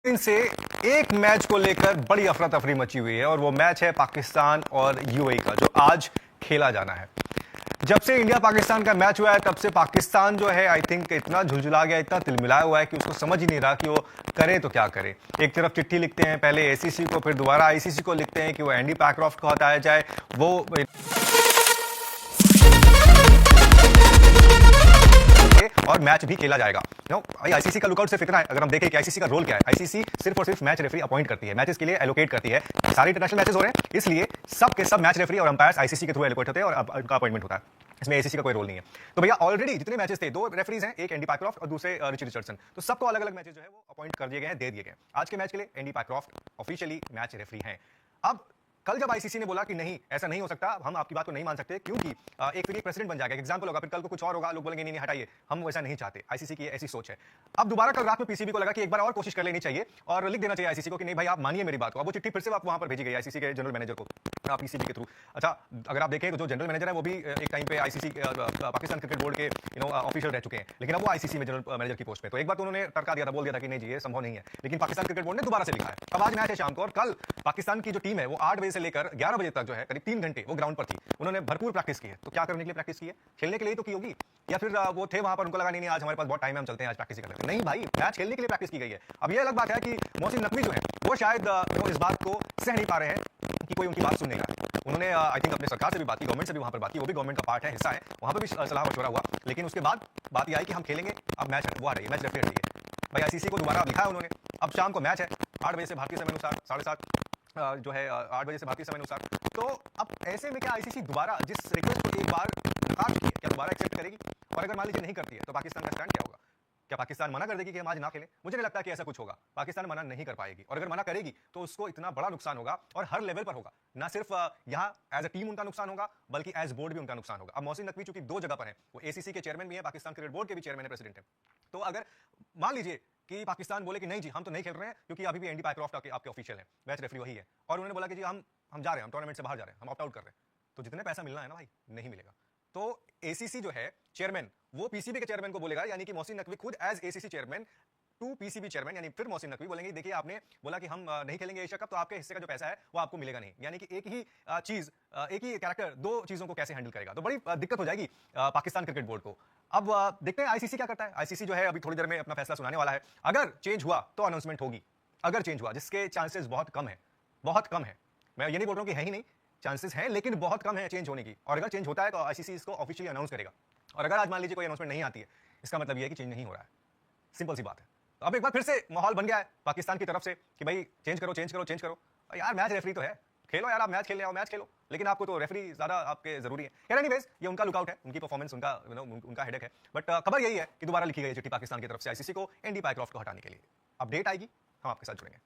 दिन से एक मैच को लेकर बड़ी अफरा तफरी मची हुई है और वो मैच है पाकिस्तान और यूएई का, जो आज खेला जाना है। जब से इंडिया पाकिस्तान का मैच हुआ है तब से पाकिस्तान जो है आई थिंक इतना झुलझुला गया, इतना तिलमिलाया हुआ है कि उसको समझ ही नहीं रहा कि वो करे तो क्या करे। एक तरफ चिट्ठी लिखते हैं पहले एसीसी को, फिर दोबारा आईसीसी को लिखते हैं कि वो एंडी पैक्रॉफ्ट को हटाया जाए। वो और मैच भी खेला जाएगा। आईसीसी का लुकआउट सिर्फ इतना है, अगर हम देखें कि आईसीसी का रोल क्या है, आईसीसी सिर्फ और सिर्फ मैच रेफरी अपॉइंट करती है, मैचेस के लिए एलोकेट करती है। सारे इंटरनेशनल मैचेस हो रहे हैं इसलिए सब के सब मैच रेफरी और अंपायर्स आईसीसी के थ्रू एलोकेट होते हैं और उनका अपॉइंटमेंट होता है। इसमें एसीसी का कोई रोल नहीं है। तो भैया ऑलरेडी जितने मैचेस थे, दो रेफरीज हैं, एक एंडी पैक्रॉफ्ट और दूसरे रिची रिचर्डसन, तो सबको अलग अलग मैचेस जो है वो अपॉइंट कर दिए गए हैं, दे दिए गए हैं। आज के मैच के लिए एंडी पैक्रॉफ्ट ऑफिशियली मैच रेफरी हैं। अब कल जब आईसीसी ने बोला कि नहीं ऐसा नहीं हो सकता, हम आपकी बात को नहीं मान सकते क्योंकि एक फिर प्रेसिडेंट बन जाएगा, एग्जांपल होगा, फिर कल को कुछ और होगा, लोग बोलेंगे नहीं नहीं हटाइए, हम वैसा नहीं चाहते। आईसीसी की ऐसी सोच है। अब दोबारा कल रात में पीसीबी को लगा कि एक बार और कोशिश कर लेनी चाहिए और लिख देना चाहिए आईसीसी को कि नहीं भाई आप मानिए मेरी बात को। अब वो चिट्ठी फिर से वहां पर भेजी गई आईसीसी के जनरल मैनेजर को पीसीबी के थ्रू। अच्छा, अगर आप देखें तो जो जनरल मैनेजर है वो भी एक टाइम पे आईसीसी पाकिस्तान क्रिकेट बोर्ड के ऑफिशियल रह चुके हैं, लेकिन अब वो आईसीसी में जनरल मैनेजर की पोस्ट पे। तो एक बार तो उन्होंने टरका दिया था, बोल दिया था कि नहीं जी ये संभव नहीं है, लेकिन पाकिस्तान क्रिकेट बोर्ड ने दोबारा से लिखा है। अब आज मैच है शाम को और कल पाकिस्तान की जो टीम है वो 8 बजे से लेकर 11 बजे तक जो है करीब 3 घंटे वो ग्राउंड पर थी। उन्होंने भरपूर प्रैक्टिस की है। तो क्या करने के लिए प्रैक्टिस की है? खेलने के लिए तो की होगी, या फिर वो थे वहां पर, उनको लगा नहीं आज हमारे पास बहुत टाइम है, हम चलते हैं आज प्रैक्टिस कर लेते हैं। नहीं भाई, मैच खेलने के लिए प्रैक्टिस की गई है। अब ये अलग बात है कि मोहसिन नकवी जो है वो शायद इस बात को सह नहीं पा रहे हैं कि कोई उनकी बात सुन नहीं रहा है। उन्होंने आई थिंक अपने सरकार से भी बात की, गवर्नमेंट से भी वहां पर बात की, वो भी गवर्नमेंट का पार्ट है, हिस्सा है, वहां पर भी सलाह मशवरा हुआ, लेकिन उसके बाद बात यह आई कि हम खेलेंगे, अब मैच वो हटाइए, मैच रेफरी हटाइए। भाई आईसीसी को दोबारा लिखा है उन्होंने। अब शाम को मैच है 8 बजे से भारतीय समय अनुसार, 7:30 जो है 8 बजे से भारतीय समय अनुसार। तो अब ऐसे में क्या आईसीसी दोबारा जिस रिक्वेस्ट को एक बार नकार चुकी है, क्या दोबारा एक्सेप्ट करेगी? और अगर मान लीजिए नहीं करती है तो पाकिस्तान का स्टैंड क्या होगा? क्या पाकिस्तान मना कर देगी कि हम आज ना खेलें? मुझे नहीं लगता कि ऐसा कुछ होगा। पाकिस्तान मना नहीं कर पाएगी, और अगर मना करेगी तो उसको इतना बड़ा नुकसान होगा और हर लेवल पर होगा। ना सिर्फ यहाँ एज अ टीम उनका नुकसान होगा, बल्कि एज बोर्ड भी उनका नुकसान होगा। अब मोहसिन नकवी चूंकि 2 जगह पर है, वो एसीसी के चेयरमैन भी है, पाकिस्तान क्रिकेट बोर्ड के भी चेयरमैन है, प्रेसिडेंट है। तो अगर मान लीजिए कि पाकिस्तान बोले कि नहीं जी हम तो नहीं खेल रहे हैं क्योंकि अभी भी एंडी पैक्रॉफ्ट आपके ऑफिशियल है, मैच रेफरी वही है, और उन्होंने बोला कि जी हम जा रहे हैं, हम टूर्नामेंट से बाहर जा रहे हैं, हम ऑप्ट आउट कर रहे हैं, तो जितने पैसा मिलना है ना भाई नहीं मिलेगा। तो एसीसी जो है चेयरमैन वो पीसीबी के चेयरमैन को बोलेगा, यानी कि मोहसिन नकवी खुद as ACC chairman to PCB chairman, यानी फिर मोहसिन नकवी बोलेंगे देखिए आपने बोला कि हम नहीं खेलेंगे एशिया कप, तो आपके हिस्से का जो पैसा है वो आपको मिलेगा नहीं। यानी कि एक ही चीज, एक ही कैरेक्टर 2 चीजों को कैसे हैंडल करेगा, तो बड़ी दिक्कत हो जाएगी पाकिस्तान क्रिकेट बोर्ड को। अब देखते हैं आईसीसी क्या करता है। आईसीसी जो है अभी थोड़ी देर में अपना फैसला सुनाने वाला है। अगर चेंज हुआ तो अनाउंसमेंट होगी, अगर चेंज हुआ, जिसके चांसेस बहुत कम है, बहुत कम है, मैं ये नहीं बोल रहा हूं कि है ही नहीं, चांसेस हैं लेकिन बहुत कम है चेंज होने की। और अगर चेंज होता है तो आईसीसी इसको ऑफिशियली अनाउंस करेगा। और अगर आज मान लीजिए कोई अनाउंसमेंट नहीं आती है, इसका मतलब ये है कि चेंज नहीं हो रहा है, सिंपल सी बात है। तो अब एक बार फिर से माहौल बन गया है पाकिस्तान की तरफ से कि भाई चेंज करो चेंज करो चेंज करो। यार मैच रेफरी तो है, खेलो यार, आप मैच खेलने आओ, मैच खेलो, लेकिन आपको तो रेफरी ज्यादा आपके जरूरी है। यार एनीवेज ये उनका लुकआउट है, उनकी परफॉर्मेंस, उनका हेडेक है। बट खबर यही है कि दोबारा लिखी गई चिट्ठी पाकिस्तान की तरफ से आईसीसी को एंडी पैक्रॉफ्ट को हटाने के लिए। अपडेट आएगी, हम आपके साथ जुड़ेंगे।